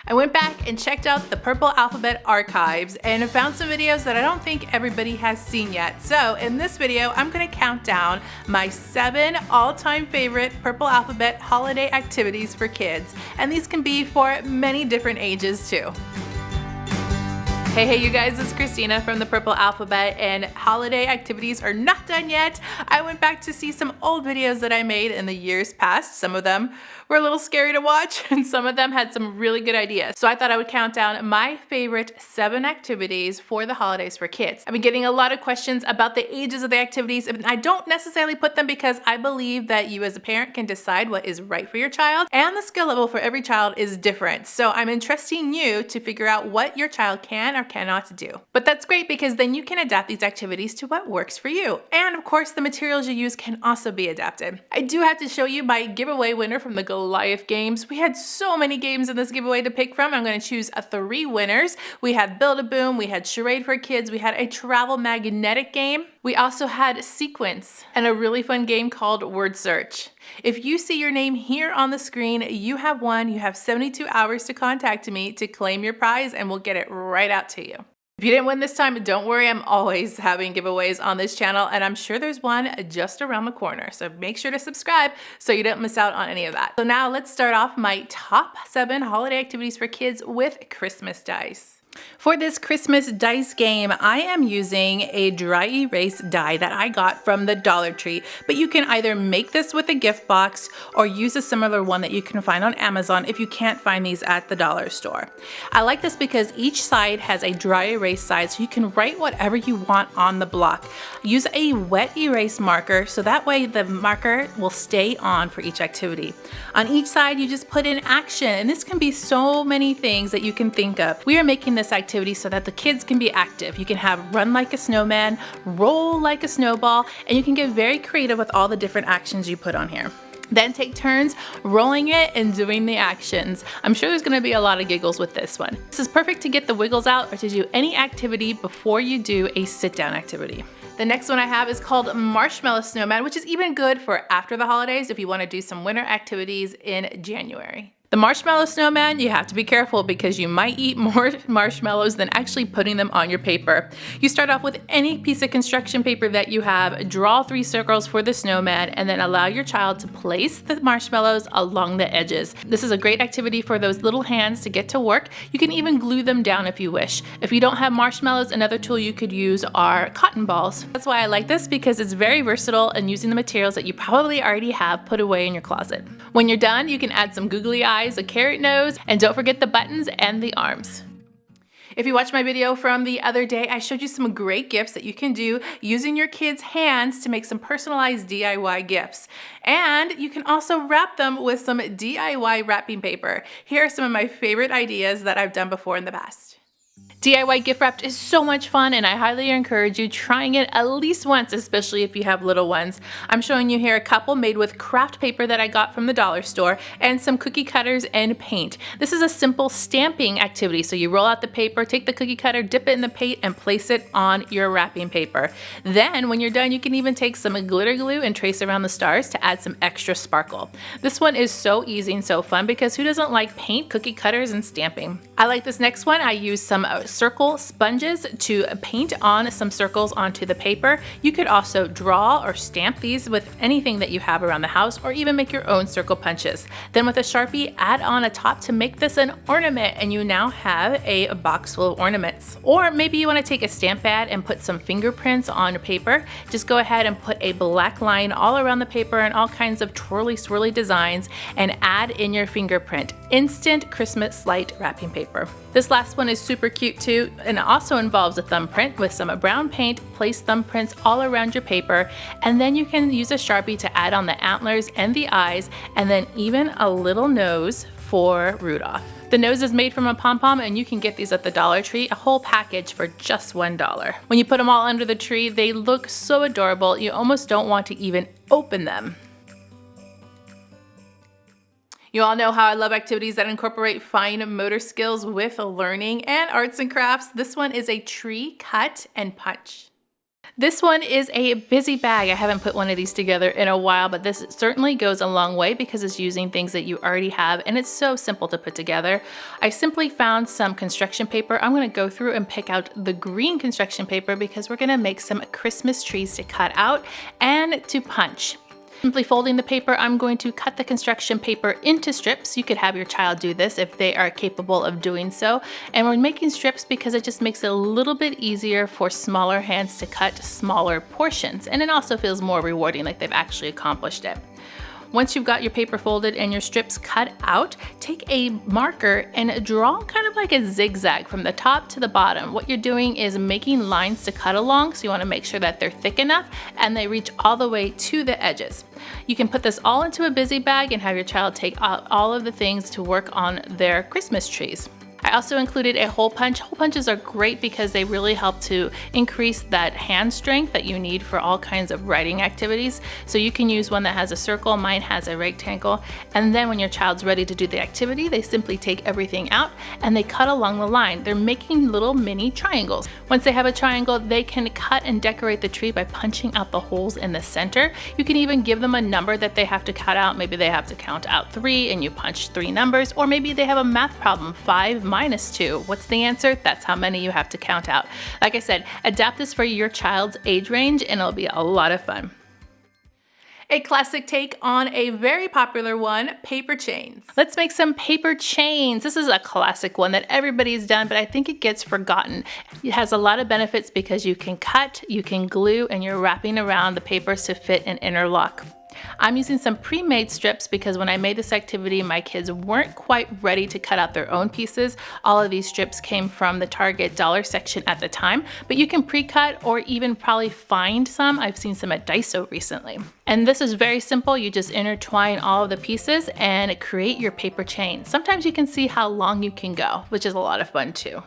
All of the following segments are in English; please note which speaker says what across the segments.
Speaker 1: I went back and checked out the Purple Alphabet archives and found some videos that I don't think everybody has seen yet. So in this video, I'm gonna count down my 7 all-time favorite Purple Alphabet holiday activities for kids. And these can be for many different ages too. Hey you guys, it's Christina from the Purple Alphabet, and holiday activities are not done yet. I went back to see some old videos that I made in the years past. Some of them were a little scary to watch and some of them had some really good ideas. So I thought I would count down my favorite 7 activities for the holidays for kids. I've been getting a lot of questions about the ages of the activities, and I don't necessarily put them because I believe that you as a parent can decide what is right for your child, and the skill level for every child is different. So I'm entrusting you to figure out what your child can or cannot do. But that's great because then you can adapt these activities to what works for you. And of course, the materials you use can also be adapted. I do have to show you my giveaway winner from the Goliath games. We had so many games in this giveaway to pick from. I'm going to choose 3 winners. We had Build-A-Boom, we had Charade for Kids, we had a travel magnetic game. We also had Sequence and a really fun game called Word Search. If you see your name here on the screen, you have won. You have 72 hours to contact me to claim your prize and we'll get it right out to you. If you didn't win this time, don't worry, I'm always having giveaways on this channel and I'm sure there's one just around the corner. So make sure to subscribe so you don't miss out on any of that. So now let's start off my top 7 holiday activities for kids with Christmas dice. For this Christmas dice game, I am using a dry erase die that I got from the Dollar Tree, but you can either make this with a gift box or use a similar one that you can find on Amazon if you can't find these at the dollar store. I like this because each side has a dry erase side, so you can write whatever you want on the block. Use a wet erase marker so that way the marker will stay on for each activity. On each side, you just put in action, and this can be so many things that you can think of. We are making this activity so that the kids can be active. You can have run like a snowman, roll like a snowball, and you can get very creative with all the different actions you put on here. Then take turns rolling it and doing the actions. I'm sure there's going to be a lot of giggles with this one. This is perfect to get the wiggles out or to do any activity before you do a sit-down activity. The next one I have is called Marshmallow Snowman, which is even good for after the holidays if you want to do some winter activities in January. The Marshmallow Snowman, you have to be careful because you might eat more marshmallows than actually putting them on your paper. You start off with any piece of construction paper that you have, draw 3 circles for the snowman, and then allow your child to place the marshmallows along the edges. This is a great activity for those little hands to get to work. You can even glue them down if you wish. If you don't have marshmallows, another tool you could use are cotton balls. That's why I like this because it's very versatile and using the materials that you probably already have put away in your closet. When you're done, you can add some googly eyes, a carrot nose, and don't forget the buttons and the arms. If you watched my video from the other day, I showed you some great gifts that you can do using your kids' hands to make some personalized DIY gifts. And you can also wrap them with some DIY wrapping paper. Here are some of my favorite ideas that I've done before in the past. DIY gift wrapped is so much fun and I highly encourage you trying it at least once, especially if you have little ones. I'm showing you here a couple made with craft paper that I got from the dollar store and some cookie cutters and paint. This is a simple stamping activity. So you roll out the paper, take the cookie cutter, dip it in the paint and place it on your wrapping paper. Then when you're done, you can even take some glitter glue and trace around the stars to add some extra sparkle. This one is so easy and so fun because who doesn't like paint, cookie cutters, and stamping? I like this next one. I used some circle sponges to paint on some circles onto the paper. You could also draw or stamp these with anything that you have around the house or even make your own circle punches. Then with a Sharpie, add on a top to make this an ornament and you now have a box full of ornaments. Or maybe you want to take a stamp pad and put some fingerprints on paper. Just go ahead and put a black line all around the paper and all kinds of twirly swirly designs and add in your fingerprint. Instant Christmas light wrapping paper. This last one is super cute too, and it also involves a thumbprint. With some brown paint, place thumbprints all around your paper, and then you can use a Sharpie to add on the antlers and the eyes, and then even a little nose for Rudolph. The nose is made from a pom-pom and you can get these at the Dollar Tree, a whole package for just $1. When you put them all under the tree, they look so adorable, you almost don't want to even open them. You all know how I love activities that incorporate fine motor skills with learning and arts and crafts. This one is a tree cut and punch. This one is a busy bag. I haven't put one of these together in a while, but this certainly goes a long way because it's using things that you already have and it's so simple to put together. I simply found some construction paper. I'm going to go through and pick out the green construction paper because we're going to make some Christmas trees to cut out and to punch. Simply folding the paper, I'm going to cut the construction paper into strips. You could have your child do this if they are capable of doing so. And we're making strips because it just makes it a little bit easier for smaller hands to cut smaller portions. And it also feels more rewarding, like they've actually accomplished it. Once you've got your paper folded and your strips cut out, take a marker and draw kind of like a zigzag from the top to the bottom. What you're doing is making lines to cut along, so you want to make sure that they're thick enough and they reach all the way to the edges. You can put this all into a busy bag and have your child take out all of the things to work on their Christmas trees. I also included a hole punch. Hole punches are great because they really help to increase that hand strength that you need for all kinds of writing activities. So you can use one that has a circle, mine has a rectangle, and then when your child's ready to do the activity, they simply take everything out and they cut along the line. They're making little mini triangles. Once they have a triangle, they can cut and decorate the tree by punching out the holes in the center. You can even give them a number that they have to cut out. Maybe they have to count out 3 and you punch 3 numbers, or maybe they have a math problem, 5 minus 2. What's the answer? That's how many you have to count out. Like I said, adapt this for your child's age range and it'll be a lot of fun. A classic take on a very popular one, paper chains. Let's make some paper chains. This is a classic one that everybody's done, but I think it gets forgotten. It has a lot of benefits because you can cut, you can glue, and you're wrapping around the papers to fit and interlock. I'm using some pre-made strips because when I made this activity, my kids weren't quite ready to cut out their own pieces. All of these strips came from the Target dollar section at the time, but you can pre-cut or even probably find some. I've seen some at Daiso recently. And this is very simple. You just intertwine all of the pieces and create your paper chain. Sometimes you can see how long you can go, which is a lot of fun too.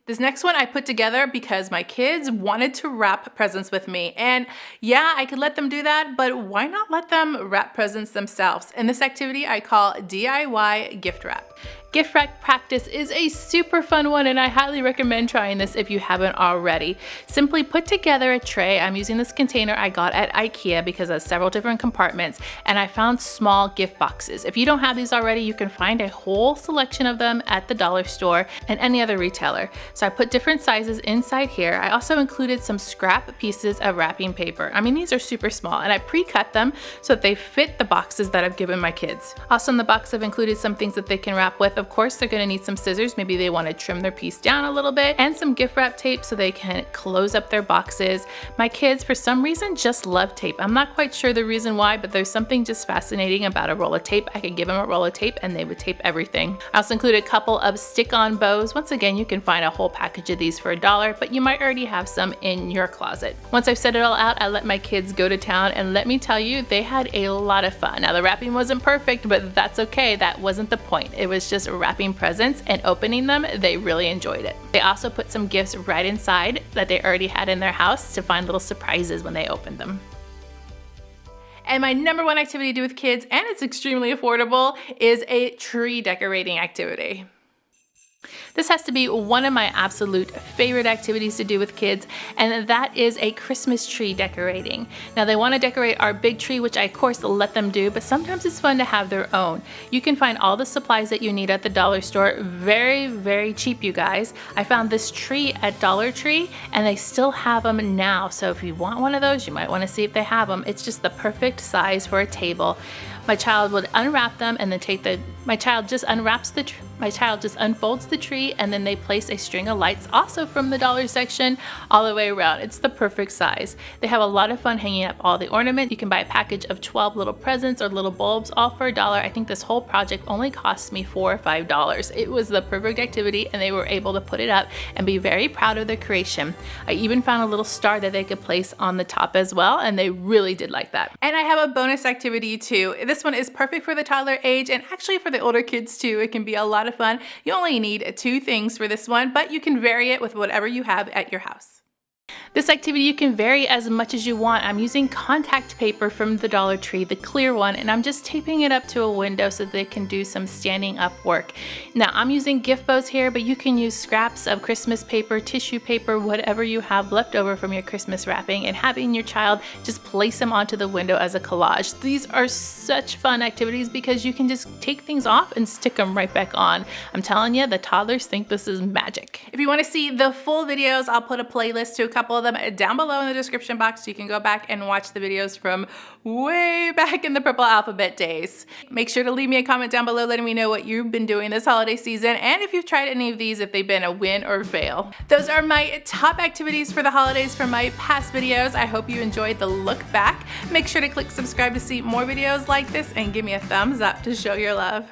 Speaker 1: This next one I put together because my kids wanted to wrap presents with me. And yeah, I could let them do that, but why not let them wrap presents themselves? In this activity I call DIY gift wrap. Gift wrap practice is a super fun one and I highly recommend trying this if you haven't already. Simply put together a tray. I'm using this container I got at IKEA because it has several different compartments and I found small gift boxes. If you don't have these already, you can find a whole selection of them at the dollar store and any other retailer. So I put different sizes inside here. I also included some scrap pieces of wrapping paper. I mean, these are super small and I pre-cut them so that they fit the boxes that I've given my kids. Also in the box I've included some things that they can wrap with. Of course, they're gonna need some scissors. Maybe they wanna trim their piece down a little bit, and some gift wrap tape so they can close up their boxes. My kids, for some reason, just love tape. I'm not quite sure the reason why, but there's something just fascinating about a roll of tape. I could give them a roll of tape and they would tape everything. I also included a couple of stick-on bows. Once again, you can find a whole package of these for $1, but you might already have some in your closet. Once I've set it all out, I let my kids go to town, and let me tell you, they had a lot of fun. Now, the wrapping wasn't perfect, but that's okay. That wasn't the point. It was just wrapping presents and opening them. They really enjoyed it. They also put some gifts right inside that they already had in their house to find little surprises when they opened them. And my number one activity to do with kids, and it's extremely affordable, is a tree decorating activity. This has to be one of my absolute favorite activities to do with kids, and that is a Christmas tree decorating. Now, they want to decorate our big tree, which I of course let them do, but sometimes it's fun to have their own. You can find all the supplies that you need at the dollar store very, very cheap, you guys. I found this tree at Dollar Tree and they still have them now. So if you want one of those, you might want to see if they have them. It's just the perfect size for a table. My child would unwrap them and then my child just unfolds the tree, and then they place a string of lights, also from the dollar section, all the way around. It's the perfect size. They have a lot of fun hanging up all the ornaments. You can buy a package of 12 little presents or little bulbs, all for $1. I think this whole project only cost me $4 or $5. It was the perfect activity, and they were able to put it up and be very proud of their creation. I even found a little star that they could place on the top as well, and they really did like that. And I have a bonus activity too. This one is perfect for the toddler age and actually for the older kids too. It can be a lot of fun. You only need 2 things for this one, but you can vary it with whatever you have at your house. This activity you can vary as much as you want. I'm using contact paper from the Dollar Tree, the clear one, and I'm just taping it up to a window so they can do some standing up work. Now I'm using gift bows here, but you can use scraps of Christmas paper, tissue paper, whatever you have left over from your Christmas wrapping, and having your child just place them onto the window as a collage. These are such fun activities because you can just take things off and stick them right back on. I'm telling you, the toddlers think this is magic. If you want to see the full videos, I'll put a playlist to a couple of them down below in the description box so you can go back and watch the videos from way back in the Purple Alphabet days. Make sure to leave me a comment down below letting me know what you've been doing this holiday season and if you've tried any of these, if they've been a win or fail. Those are my top activities for the holidays from my past videos. I hope you enjoyed the look back. Make sure to click subscribe to see more videos like this and give me a thumbs up to show your love.